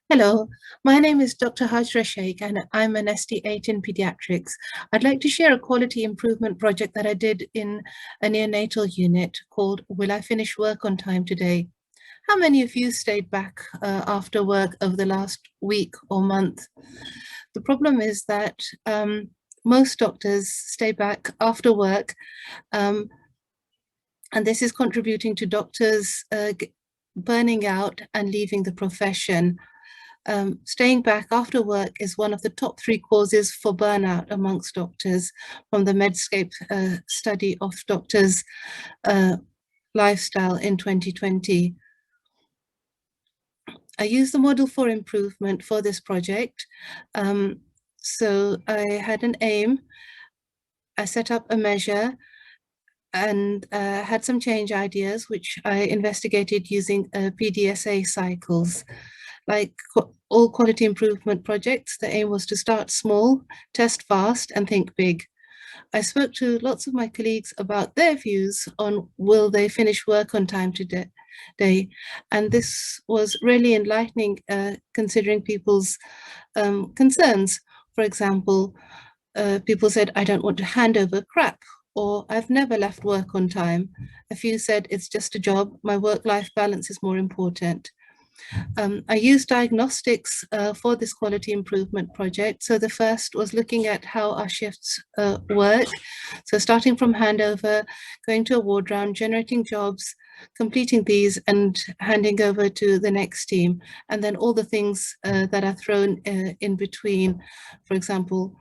Hello, my name is Dr. Hajera Sheikh and I'm an ST8 in Pediatrics. I'd like to share a quality improvement project that I did in a neonatal unit called Will I Finish Work on Time Today? How many of you stayed back after work over the last week or month? The problem is that most doctors stay back after work, um, and this is contributing to doctors burning out and leaving the profession. Staying back after work is one of the top 3 causes for burnout amongst doctors from the Medscape study of doctors' lifestyle in 2020. I used the model for improvement for this project. So I had an aim, I set up a measure, and had some change ideas, which I investigated using PDSA cycles. Like all quality improvement projects, the aim was to start small, test fast, and think big. I spoke to lots of my colleagues about their views on will they finish work on time today, and this was really enlightening considering people's concerns. For example, people said, I don't want to hand over crap, or I've never left work on time. A few said, it's just a job, my work-life balance is more important. I used diagnostics for this quality improvement project. So the first was looking at how our shifts work. So starting from handover, going to a ward round, generating jobs, completing these and handing over to the next team. And then all the things that are thrown in between, for example,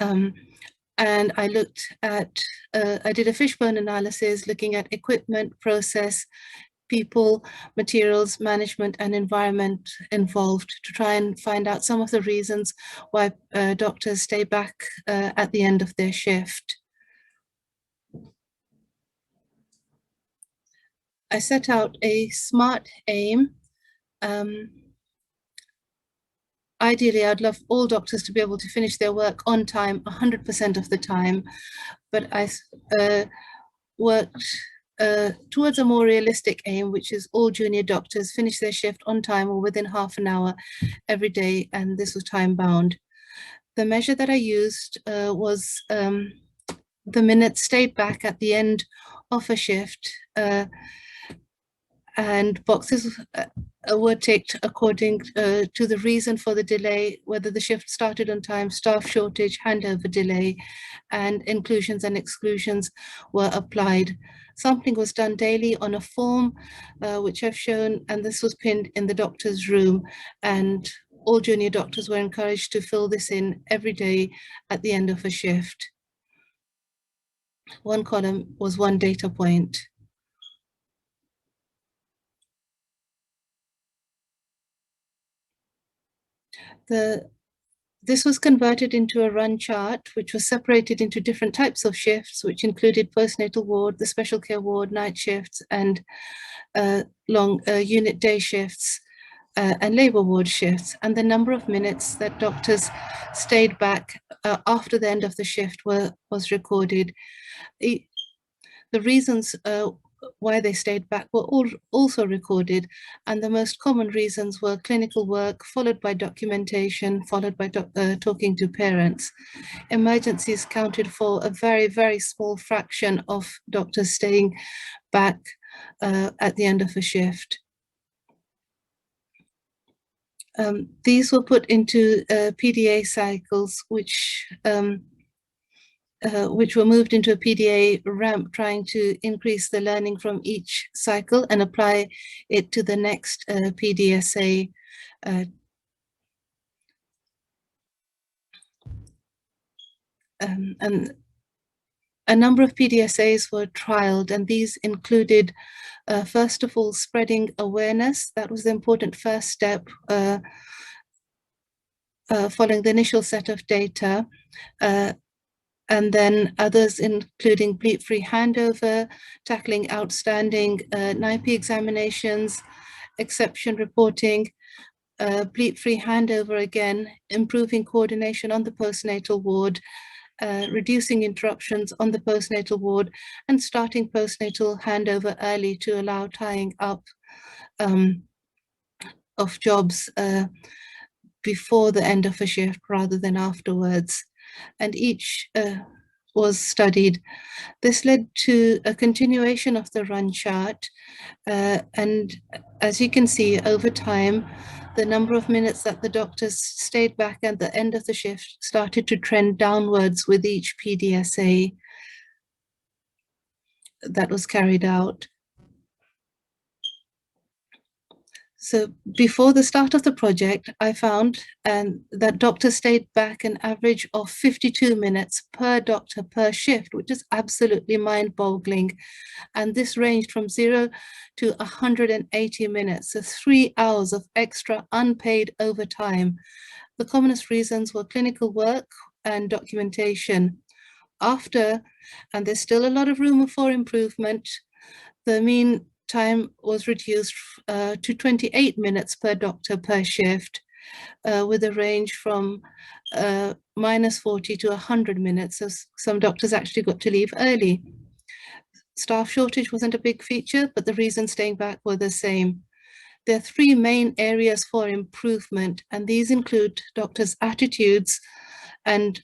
and I looked at, I did a fishbone analysis looking at equipment, process, people, materials, management, and environment involved to try and find out some of the reasons why doctors stay back at the end of their shift. I set out a SMART aim. Ideally, I'd love all doctors to be able to finish their work on time 100% of the time, but I worked towards a more realistic aim, which is all junior doctors finish their shift on time or within half an hour every day, and this was time bound. The measure that I used was the minutes stayed back at the end of a shift, and boxes were ticked according to the reason for the delay, whether the shift started on time, staff shortage, handover delay, and inclusions and exclusions were applied. Sampling was done daily on a form, which I've shown, and this was pinned in the doctor's room, and all junior doctors were encouraged to fill this in every day at the end of a shift. One column was one data point. This was converted into a run chart, which was separated into different types of shifts, which included postnatal ward, the special care ward, night shifts, and long unit day shifts, and labor ward shifts. And the number of minutes that doctors stayed back after the end of the shift was recorded. The reasons why they stayed back were also recorded, and the most common reasons were clinical work, followed by documentation, followed by talking to parents. Emergencies counted for a very, very small fraction of doctors staying back at the end of a shift. These were put into PDA cycles, which were moved into a PDA ramp, trying to increase the learning from each cycle and apply it to the next PDSA. And a number of PDSAs were trialed, and these included, first of all, spreading awareness. That was the important first step following the initial set of data. And then others, including bleep-free handover, tackling outstanding NIPE examinations, exception reporting, bleep-free handover again, improving coordination on the postnatal ward, reducing interruptions on the postnatal ward, and starting postnatal handover early to allow tying up of jobs before the end of a shift rather than afterwards, and each was studied. This led to a continuation of the run chart, and as you can see, over time, the number of minutes that the doctors stayed back at the end of the shift started to trend downwards with each PDSA that was carried out. So before the start of the project, I found that doctors stayed back an average of 52 minutes per doctor per shift, which is absolutely mind-boggling. And this ranged from 0 to 180 minutes, so 3 hours of extra unpaid overtime. The commonest reasons were clinical work and documentation. After, and there's still a lot of room for improvement, the mean time was reduced to 28 minutes per doctor per shift, with a range from -40 to 100 minutes. So some doctors actually got to leave early. Staff shortage wasn't a big feature, but the reasons staying back were the same. There are 3 main areas for improvement, and these include doctors' attitudes and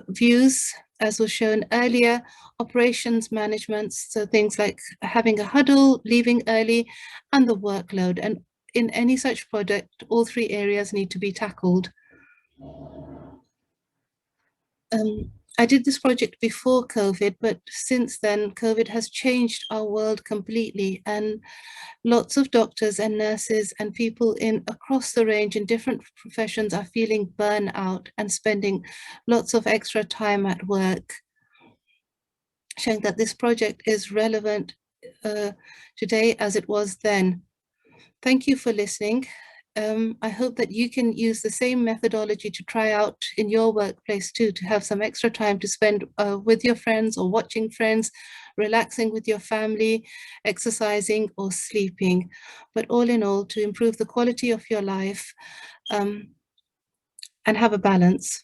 views, as was shown earlier, operations management, so things like having a huddle, leaving early, and the workload. And in any such project, all 3 areas need to be tackled. I did this project before COVID, but since then, COVID has changed our world completely, and lots of doctors and nurses and people across the range in different professions are feeling burnout and spending lots of extra time at work, showing that this project is relevant today as it was then. Thank you for listening. I hope that you can use the same methodology to try out in your workplace too, to have some extra time to spend with your friends or watching friends, relaxing with your family, exercising or sleeping. But all in all, to improve the quality of your life and have a balance.